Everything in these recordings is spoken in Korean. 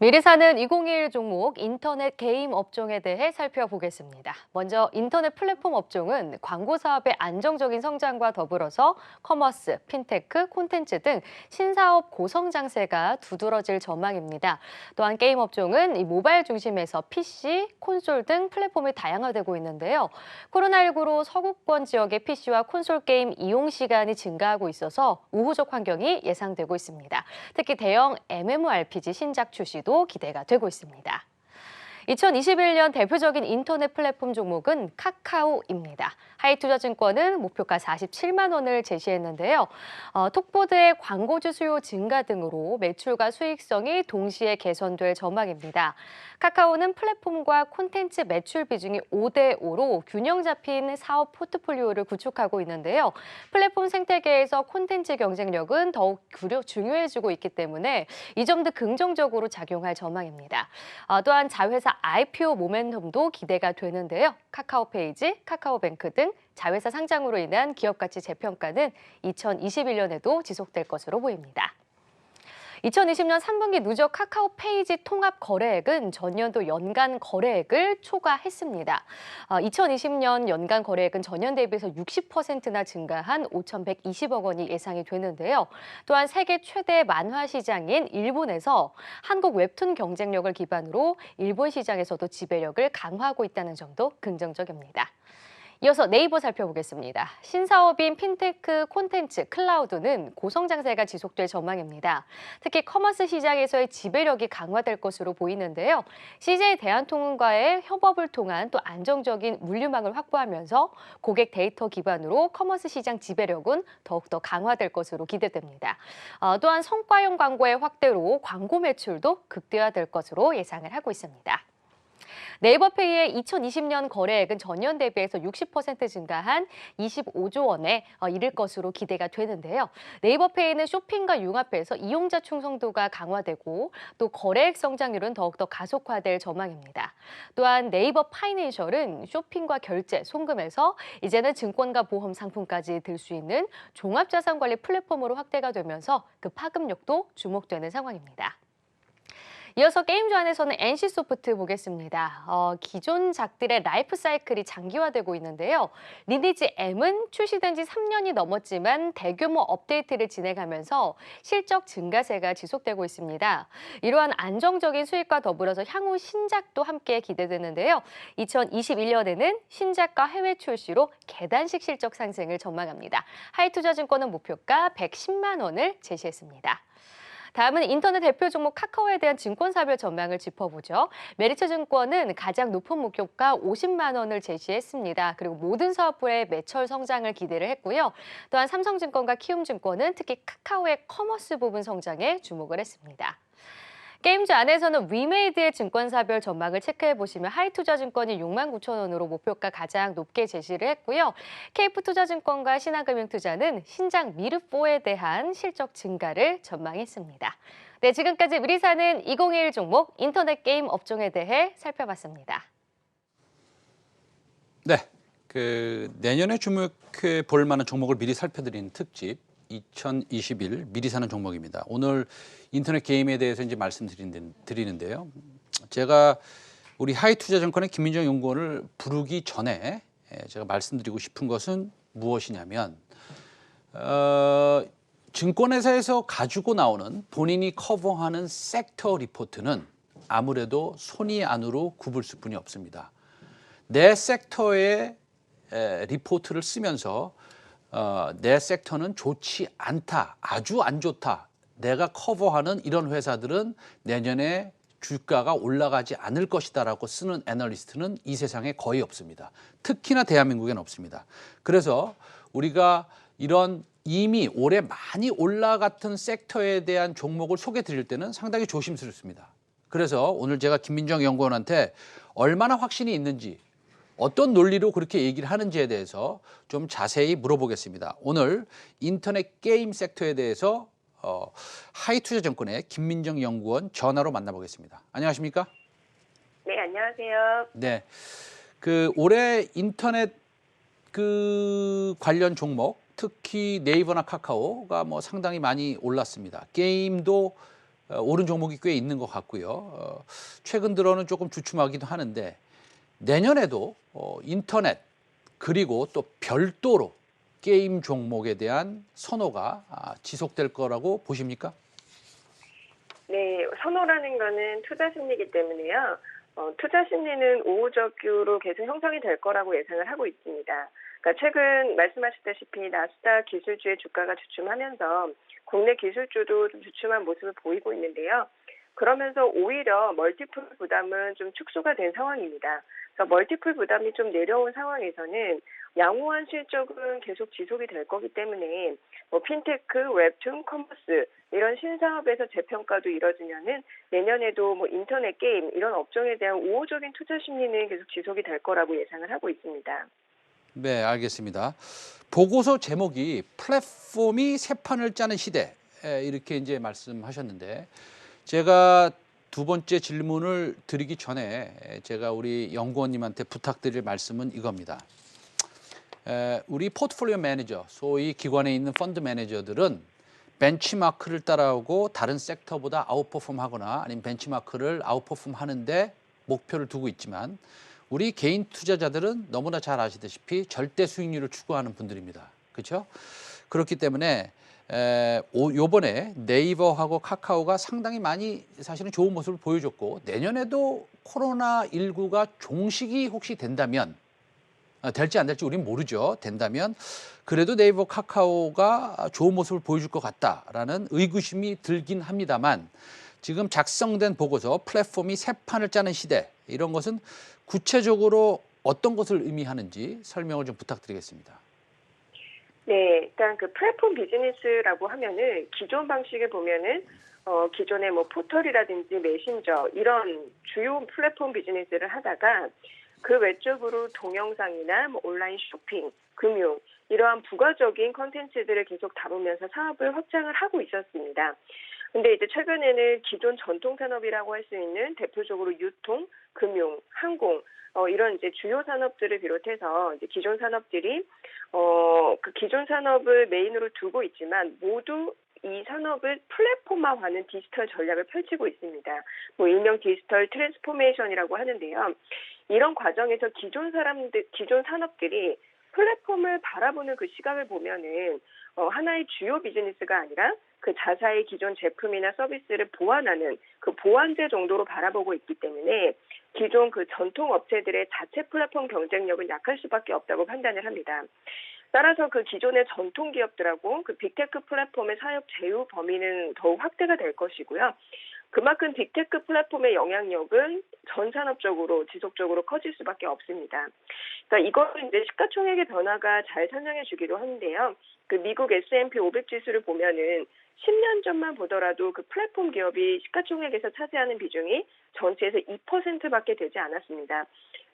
미리 사는 2021 종목 인터넷 게임 업종에 대해 살펴보겠습니다. 먼저 인터넷 플랫폼 업종은 광고 사업의 안정적인 성장과 더불어서 커머스, 핀테크, 콘텐츠 등 신사업 고성장세가 두드러질 전망입니다. 또한 게임 업종은 이 모바일 중심에서 PC, 콘솔 등 플랫폼이 다양화되고 있는데요. 코로나19로 서구권 지역의 PC와 콘솔 게임 이용 시간이 증가하고 있어서 우호적 환경이 예상되고 있습니다. 특히 대형 MMORPG 신작 출시도 기대가 되고 있습니다. 2021년 대표적인 인터넷 플랫폼 종목은 카카오입니다. 하이투자증권은 목표가 47만 원을 제시했는데요. 톡보드의 광고주 수요 증가 등으로 매출과 수익성이 동시에 개선될 전망입니다. 카카오는 플랫폼과 콘텐츠 매출 비중이 5대5로 균형 잡힌 사업 포트폴리오를 구축하고 있는데요. 플랫폼 생태계에서 콘텐츠 경쟁력은 더욱 중요해지고 있기 때문에 이 점도 긍정적으로 작용할 전망입니다. 또한 자회사 IPO 모멘텀도 기대가 되는데요. 카카오페이지, 카카오뱅크 등 자회사 상장으로 인한 기업가치 재평가는 2021년에도 지속될 것으로 보입니다. 2020년 3분기 누적 카카오페이지 통합 거래액은 전년도 연간 거래액을 초과했습니다. 2020년 연간 거래액은 전년 대비해서 60%나 증가한 5,120억 원이 예상이 되는데요. 또한 세계 최대 만화 시장인 일본에서 한국 웹툰 경쟁력을 기반으로 일본 시장에서도 지배력을 강화하고 있다는 점도 긍정적입니다. 이어서 네이버 살펴보겠습니다. 신사업인 핀테크, 콘텐츠, 클라우드는 고성장세가 지속될 전망입니다. 특히 커머스 시장에서의 지배력이 강화될 것으로 보이는데요. CJ 대한통운과의 협업을 통한 또 안정적인 물류망을 확보하면서 고객 데이터 기반으로 커머스 시장 지배력은 더욱더 강화될 것으로 기대됩니다. 또한 성과형 광고의 확대로 광고 매출도 극대화될 것으로 예상을 하고 있습니다. 네이버페이의 2020년 거래액은 전년 대비해서 60% 증가한 25조 원에 이를 것으로 기대가 되는데요. 네이버페이는 쇼핑과 융합해서 이용자 충성도가 강화되고 또 거래액 성장률은 더욱더 가속화될 전망입니다. 또한 네이버 파이낸셜은 쇼핑과 결제, 송금에서 이제는 증권과 보험 상품까지 들 수 있는 종합자산관리 플랫폼으로 확대가 되면서 그 파급력도 주목되는 상황입니다. 이어서 게임주 안에서는 NC소프트 보겠습니다. 기존 작들의 라이프 사이클이 장기화되고 있는데요. 리니지 M은 출시된 지 3년이 넘었지만 대규모 업데이트를 진행하면서 실적 증가세가 지속되고 있습니다. 이러한 안정적인 수익과 더불어서 향후 신작도 함께 기대되는데요. 2021년에는 신작과 해외 출시로 계단식 실적 상승을 전망합니다. 하이투자증권은 목표가 110만 원을 제시했습니다. 다음은 인터넷 대표 종목 카카오에 대한 증권사별 전망을 짚어보죠. 메리츠증권은 가장 높은 목표가 50만 원을 제시했습니다. 그리고 모든 사업부의 매출 성장을 기대를 했고요. 또한 삼성증권과 키움증권은 특히 카카오의 커머스 부분 성장에 주목을 했습니다. 게임주 안에서는 위메이드의 증권사별 전망을 체크해보시면 하이투자증권이 6만 9천 원으로 목표가 가장 높게 제시를 했고요. KF투자증권과 신한금융투자는 신작 미르4에 대한 실적 증가를 전망했습니다. 네, 지금까지 미리 사는 2021 종목 인터넷 게임 업종에 대해 살펴봤습니다. 네, 내년에 주목해 볼 만한 종목을 미리 살펴드리는 특집 2021 미리 사는 종목입니다. 오늘 인터넷 게임에 대해서 이제 말씀드리는데요. 제가 우리 하이투자증권의 김민정 연구원을 부르기 전에 제가 말씀드리고 싶은 것은 무엇이냐면 증권회사에서 가지고 나오는 본인이 커버하는 섹터 리포트는 아무래도 손이 안으로 굽을 수뿐이 없습니다. 내 섹터의 리포트를 쓰면서 내 섹터는 좋지 않다, 아주 안 좋다, 내가 커버하는 이런 회사들은 내년에 주가가 올라가지 않을 것이다라고 쓰는 애널리스트는 이 세상에 거의 없습니다. 특히나 대한민국에는 없습니다. 그래서 우리가 이런 이미 올해 많이 올라갔던 섹터에 대한 종목을 소개해 드릴 때는 상당히 조심스럽습니다. 그래서 오늘 제가 김민정 연구원한테 얼마나 확신이 있는지, 어떤 논리로 그렇게 얘기를 하는지에 대해서 좀 자세히 물어보겠습니다. 오늘 인터넷 게임 섹터에 대해서 하이투자증권의 김민정 연구원 전화로 만나보겠습니다. 안녕하십니까? 네, 안녕하세요. 네, 그 올해 인터넷 그 관련 종목, 특히 네이버나 카카오가 뭐 상당히 많이 올랐습니다. 게임도 오른 종목이 꽤 있는 것 같고요. 최근 들어는 조금 주춤하기도 하는데 내년에도 인터넷 그리고 또 별도로 게임 종목에 대한 선호가 지속될 거라고 보십니까? 네, 선호라는 거는 투자 심리이기 때문에요. 투자 심리는 우호적으로 계속 형성이 될 거라고 예상을 하고 있습니다. 그러니까 최근 말씀하셨다시피 나스닥 기술주의 주가가 주춤하면서 국내 기술주도 좀 주춤한 모습을 보이고 있는데요. 그러면서 오히려 멀티플 부담은 좀 축소가 된 상황입니다. 그래서 멀티플 부담이 좀 내려온 상황에서는 양호한 실적은 계속 지속이 될 거기 때문에 뭐 핀테크, 웹툰, 커머스 이런 신사업에서 재평가도 이뤄지면은 내년에도 뭐 인터넷 게임 이런 업종에 대한 우호적인 투자 심리는 계속 지속이 될 거라고 예상을 하고 있습니다. 네, 알겠습니다. 보고서 제목이 플랫폼이 새 판을 짜는 시대 이렇게 이제 말씀하셨는데 제가 두 번째 질문을 드리기 전에 제가 우리 연구원님한테 부탁드릴 말씀은 이겁니다. 우리 포트폴리오 매니저, 소위 기관에 있는 펀드 매니저들은 벤치마크를 따라오고 다른 섹터보다 아웃퍼폼 하거나 아니면 벤치마크를 아웃퍼폼 하는데 목표를 두고 있지만 우리 개인 투자자들은 너무나 잘 아시다시피 절대 수익률을 추구하는 분들입니다. 그렇죠? 그렇기 때문에 요번에 네이버하고 카카오가 상당히 많이 사실은 좋은 모습을 보여줬고 내년에도 코로나19가 종식이 혹시 된다면 될지 안 될지 우리는 모르죠. 된다면 그래도 네이버 카카오가 좋은 모습을 보여줄 것 같다라는 의구심이 들긴 합니다만 지금 작성된 보고서 플랫폼이 새 판을 짜는 시대 이런 것은 구체적으로 어떤 것을 의미하는지 설명을 좀 부탁드리겠습니다. 네, 일단 그 플랫폼 비즈니스라고 하면은 기존 방식에 보면은 기존의 뭐 포털이라든지 메신저 이런 주요 플랫폼 비즈니스를 하다가 그 외적으로 동영상이나 뭐 온라인 쇼핑, 금융 이러한 부가적인 콘텐츠들을 계속 다루면서 사업을 확장을 하고 있었습니다. 근데 이제 최근에는 기존 전통 산업이라고 할 수 있는 대표적으로 유통, 금융, 항공 이런 이제 주요 산업들을 비롯해서 이제 기존 산업들이 그 기존 산업을 메인으로 두고 있지만 모두 이 산업을 플랫폼화하는 디지털 전략을 펼치고 있습니다. 뭐 일명 디지털 트랜스포메이션이라고 하는데요. 이런 과정에서 기존 산업들이 플랫폼을 바라보는 그 시각을 보면은 하나의 주요 비즈니스가 아니라 그 자사의 기존 제품이나 서비스를 보완하는 그 보완제 정도로 바라보고 있기 때문에 기존 그 전통 업체들의 자체 플랫폼 경쟁력은 약할 수밖에 없다고 판단을 합니다. 따라서 그 기존의 전통 기업들하고 그 빅테크 플랫폼의 사업 제휴 범위는 더욱 확대가 될 것이고요. 그만큼 빅테크 플랫폼의 영향력은 전 산업적으로 지속적으로 커질 수밖에 없습니다. 그러니까 이거는 이제 시가총액의 변화가 잘 설명해 주기도 하는데요. 그 미국 S&P 500 지수를 보면은 10년 전만 보더라도 그 플랫폼 기업이 시가총액에서 차지하는 비중이 전체에서 2%밖에 되지 않았습니다.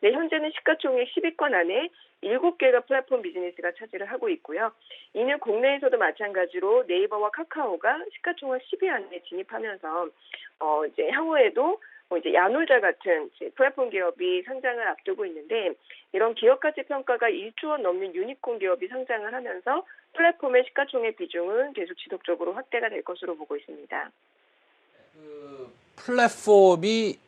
네, 현재는 시가총액 10위권 안에 7개가 플랫폼 비즈니스가 차지를 하고 있고요. 이는 국내에서도 마찬가지로 네이버와 카카오가 시가총액 10위 안에 진입하면서 이제 향후에도 이제 야놀자 같은 이제 플랫폼 기업이 상장을 앞두고 있는데 이런 기업 가치 평가가 1조 원 넘는 유니콘 기업이 상장을 하면서 플랫폼의 시가총액 비중은 계속 지속적으로 확대가 될 것으로 보고 있습니다. 그 플랫폼이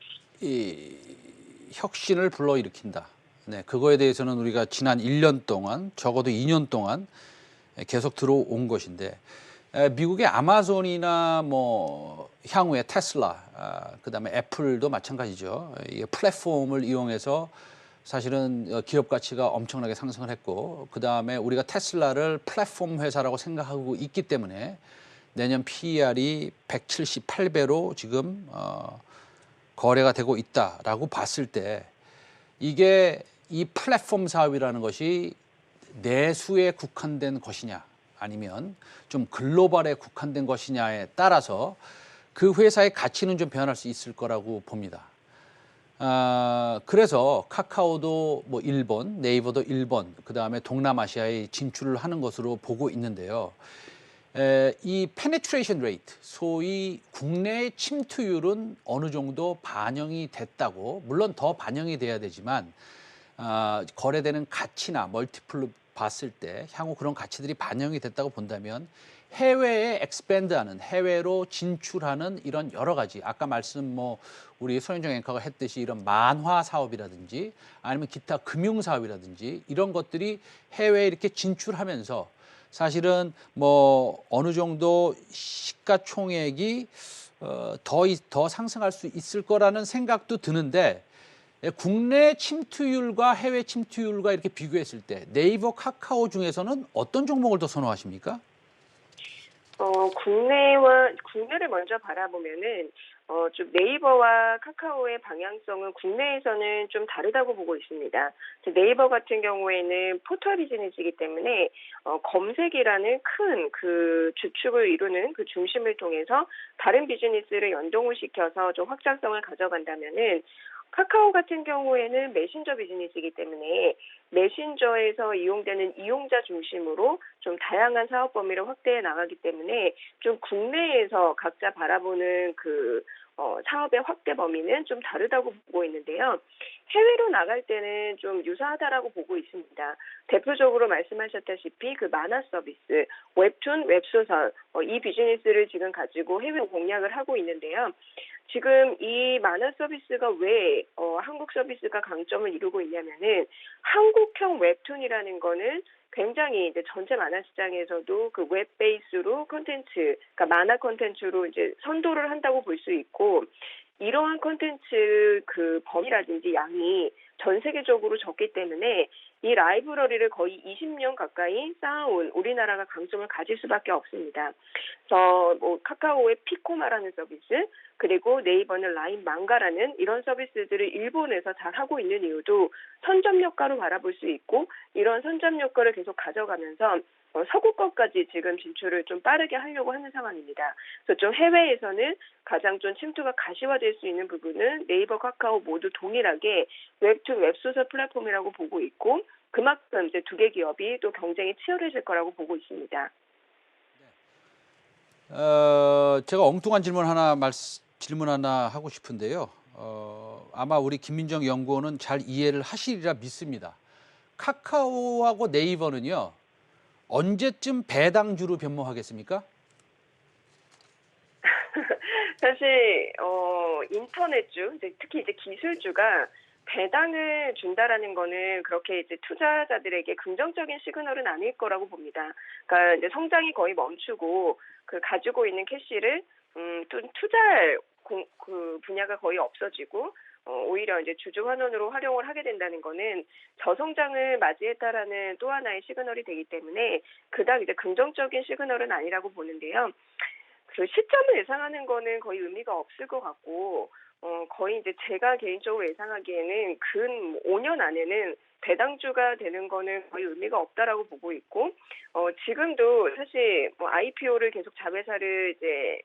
혁신을 불러일으킨다. 네, 그거에 대해서는 우리가 지난 1년 동안 적어도 2년 동안 계속 들어온 것인데 미국의 아마존이나 뭐 향후에 테슬라, 그다음에 애플도 마찬가지죠. 이 플랫폼을 이용해서 사실은 기업 가치가 엄청나게 상승을 했고 그다음에 우리가 테슬라를 플랫폼 회사라고 생각하고 있기 때문에 내년 PER이 178배로 지금 거래가 되고 있다라고 봤을 때 이게 이 플랫폼 사업이라는 것이 내수에 국한된 것이냐 아니면 좀 글로벌에 국한된 것이냐에 따라서 그 회사의 가치는 좀 변할 수 있을 거라고 봅니다. 그래서 카카오도 뭐 일본, 네이버도 일본, 그 다음에 동남아시아에 진출을 하는 것으로 보고 있는데요. 이 penetration rate, 소위 국내 침투율은 어느 정도 반영이 됐다고, 물론 더 반영이 돼야 되지만 거래되는 가치나 멀티플로 봤을 때 향후 그런 가치들이 반영이 됐다고 본다면 해외에 엑스밴드하는, 해외로 진출하는 이런 여러 가지, 아까 말씀 우리 손현정 앵커가 했듯이 이런 만화 사업이라든지 아니면 기타 금융 사업이라든지 이런 것들이 해외에 이렇게 진출하면서 사실은 어느 정도 시가총액이 더 상승할 수 있을 거라는 생각도 드는데, 국내 침투율과 해외 침투율과 이렇게 비교했을 때 네이버, 카카오 중에서는 어떤 종목을 더 선호하십니까? 국내를 먼저 바라보면은, 좀 네이버와 카카오의 방향성은 국내에서는 좀 다르다고 보고 있습니다. 네이버 같은 경우에는 포털 비즈니스이기 때문에, 검색이라는 큰 그 주축을 이루는 그 중심을 통해서 다른 비즈니스를 연동을 시켜서 좀 확장성을 가져간다면은, 카카오 같은 경우에는 메신저 비즈니스이기 때문에 메신저에서 이용되는 이용자 중심으로 좀 다양한 사업 범위를 확대해 나가기 때문에 좀 국내에서 각자 바라보는 그 사업의 확대 범위는 좀 다르다고 보고 있는데요. 해외로 나갈 때는 좀 유사하다라고 보고 있습니다. 대표적으로 말씀하셨다시피 그 만화 서비스, 웹툰, 웹소설 이 비즈니스를 지금 가지고 해외 공략을 하고 있는데요. 지금 이 만화 서비스가 왜 한국 서비스가 강점을 이루고 있냐면은 한국형 웹툰이라는 거는 굉장히 이제 전체 만화 시장에서도 그 웹 베이스로 콘텐츠, 그러니까 만화 콘텐츠로 이제 선도를 한다고 볼 수 있고, 이러한 콘텐츠 그 범위라든지 양이 전 세계적으로 적기 때문에 이 라이브러리를 거의 20년 가까이 쌓아온 우리나라가 강점을 가질 수밖에 없습니다. 그래서 카카오의 피코마라는 서비스, 그리고 네이버는 라인 망가라는 이런 서비스들을 일본에서 잘 하고 있는 이유도 선점효과로 바라볼 수 있고, 이런 선점효과를 계속 가져가면서 서구권까지 지금 진출을 좀 빠르게 하려고 하는 상황입니다. 그래서 좀 해외에서는 가장 좀 침투가 가시화될 수 있는 부분은 네이버, 카카오 모두 동일하게 웹툰, 웹소설 플랫폼이라고 보고 있고, 그만큼 이제 두 개 기업이 또 경쟁이 치열해질 거라고 보고 있습니다. 제가 엉뚱한 질문 하나 하고 싶은데요. 아마 우리 김민정 연구원은 잘 이해를 하시리라 믿습니다. 카카오하고 네이버는요, 언제쯤 배당주로 변모하겠습니까? 사실 인터넷주, 특히 이제 기술주가 배당을 준다라는 거는 그렇게 이제 투자자들에게 긍정적인 시그널은 아닐 거라고 봅니다. 그러니까 이제 성장이 거의 멈추고 그 가지고 있는 캐시를 또 투자할 그 분야가 거의 없어지고 오히려 이제 주주 환원으로 활용을 하게 된다는 거는 저성장을 맞이했다라는 또 하나의 시그널이 되기 때문에 그닥 이제 긍정적인 시그널은 아니라고 보는데요. 그 시점을 예상하는 거는 거의 의미가 없을 것 같고, 거의 이제 제가 개인적으로 예상하기에는 근 5년 안에는 배당주가 되는 거는 거의 의미가 없다라고 보고 있고, 지금도 사실 IPO를 계속 자회사를 이제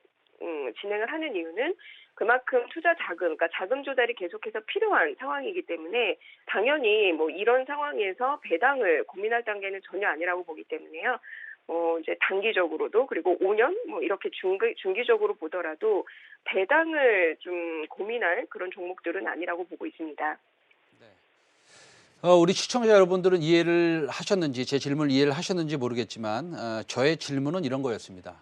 진행을 하는 이유는 그만큼 투자 자금, 그러니까 자금 조달이 계속해서 필요한 상황이기 때문에 당연히 이런 상황에서 배당을 고민할 단계는 전혀 아니라고 보기 때문에요. 이제 단기적으로도 그리고 5년 이렇게 중기적으로 보더라도 배당을 좀 고민할 그런 종목들은 아니라고 보고 있습니다. 우리 시청자 여러분들은 이해를 하셨는지, 제 질문을 이해를 하셨는지 모르겠지만 저의 질문은 이런 거였습니다.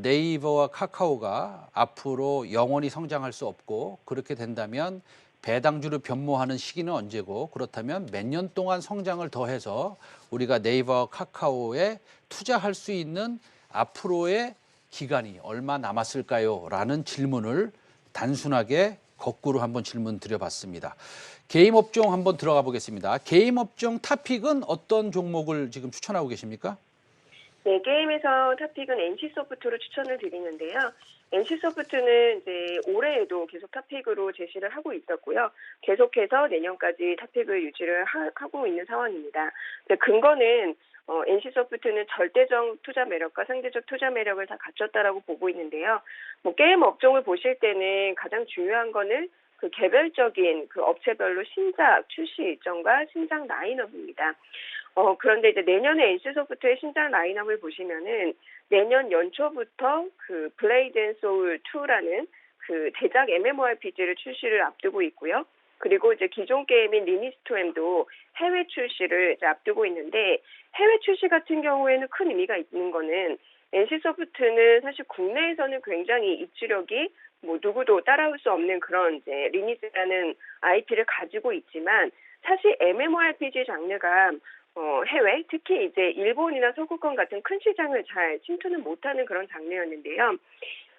네이버와 카카오가 앞으로 영원히 성장할 수 없고, 그렇게 된다면 배당주를 변모하는 시기는 언제고, 그렇다면 몇 년 동안 성장을 더해서 우리가 네이버와 카카오에 투자할 수 있는 앞으로의 기간이 얼마 남았을까요? 라는 질문을 단순하게 거꾸로 한번 질문 드려봤습니다. 게임 업종 한번 들어가 보겠습니다. 게임 업종 탑픽은 어떤 종목을 지금 추천하고 계십니까? 네, 게임에서 탑픽은 NC소프트로 추천을 드리는데요. NC소프트는 이제 올해에도 계속 탑픽으로 제시를 하고 있었고요. 계속해서 내년까지 탑픽을 유지를 하고 있는 상황입니다. 근거는 NC소프트는 절대적 투자 매력과 상대적 투자 매력을 다 갖췄다라고 보고 있는데요. 게임 업종을 보실 때는 가장 중요한 거는 그 개별적인 그 업체별로 신작 출시 일정과 신작 라인업입니다. 그런데 이제 내년에 NC소프트의 신작 라인업을 보시면은 내년 연초부터 그 블레이드 앤 소울 2라는 그 대작 MMORPG를 출시를 앞두고 있고요. 그리고 이제 기존 게임인 리니스토엠도 해외 출시를 이제 앞두고 있는데 해외 출시 같은 경우에는 큰 의미가 있는 거는 NC소프트는 사실 국내에서는 굉장히 입지력이 뭐 누구도 따라올 수 없는 그런 이제 리니지라는 IP를 가지고 있지만 사실 MMORPG 장르가 해외, 특히 이제 일본이나 서구권 같은 큰 시장을 잘 침투는 못하는 그런 장르였는데요.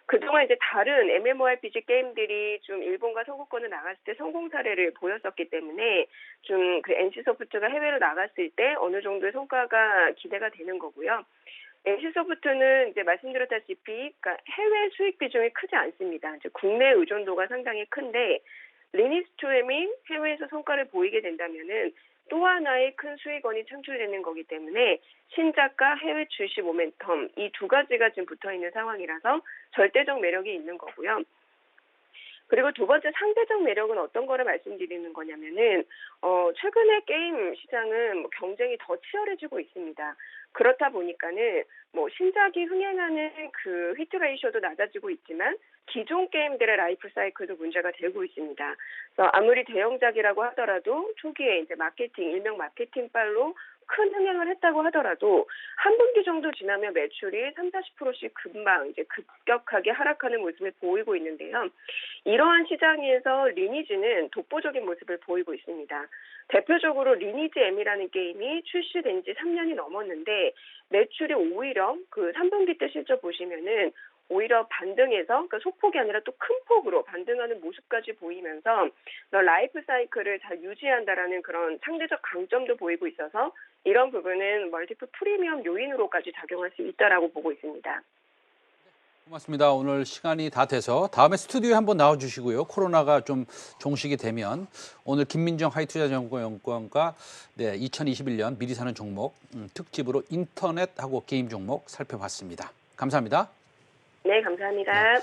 그동안 이제 다른 MMORPG 게임들이 좀 일본과 서구권을 나갔을 때 성공 사례를 보였었기 때문에 좀 그 NC소프트가 해외로 나갔을 때 어느 정도의 성과가 기대가 되는 거고요. NC소프트는 이제 말씀드렸다시피 그러니까 해외 수익 비중이 크지 않습니다. 이제 국내 의존도가 상당히 큰데 리니스토엠이 해외에서 성과를 보이게 된다면은 또 하나의 큰 수익원이 창출되는 거기 때문에 신작과 해외 출시 모멘텀 이 두 가지가 지금 붙어 있는 상황이라서 절대적 매력이 있는 거고요. 그리고 두 번째 상대적 매력은 어떤 거를 말씀드리는 거냐면은 최근에 게임 시장은 뭐 경쟁이 더 치열해지고 있습니다. 그렇다 보니까는 뭐 신작이 흥행하는 그 히트 레이쇼도 낮아지고 있지만 기존 게임들의 라이프 사이클도 문제가 되고 있습니다. 그래서 아무리 대형작이라고 하더라도 초기에 이제 마케팅, 일명 마케팅빨로 큰 흥행을 했다고 하더라도 한 분기 정도 지나면 매출이 30-40%씩 금방 이제 급격하게 하락하는 모습을 보이고 있는데요. 이러한 시장에서 리니지는 독보적인 모습을 보이고 있습니다. 대표적으로 리니지 M이라는 게임이 출시된 지 3년이 넘었는데 매출이 오히려 그 3분기 때 실적 보시면은 오히려 반등해서 그러니까 소폭이 아니라 또 큰 폭으로 반등하는 모습까지 보이면서 라이프 사이클을 잘 유지한다라는 그런 상대적 강점도 보이고 있어서 이런 부분은 멀티플 프리미엄 요인으로까지 작용할 수 있다라고 보고 있습니다. 고맙습니다. 오늘 시간이 다 돼서 다음에 스튜디오에 한번 나와주시고요. 코로나가 좀 종식이 되면 오늘 김민정 하이투자연구원과 2021년 미리 사는 종목 특집으로 인터넷하고 게임 종목 살펴봤습니다. 감사합니다. 네, 감사합니다.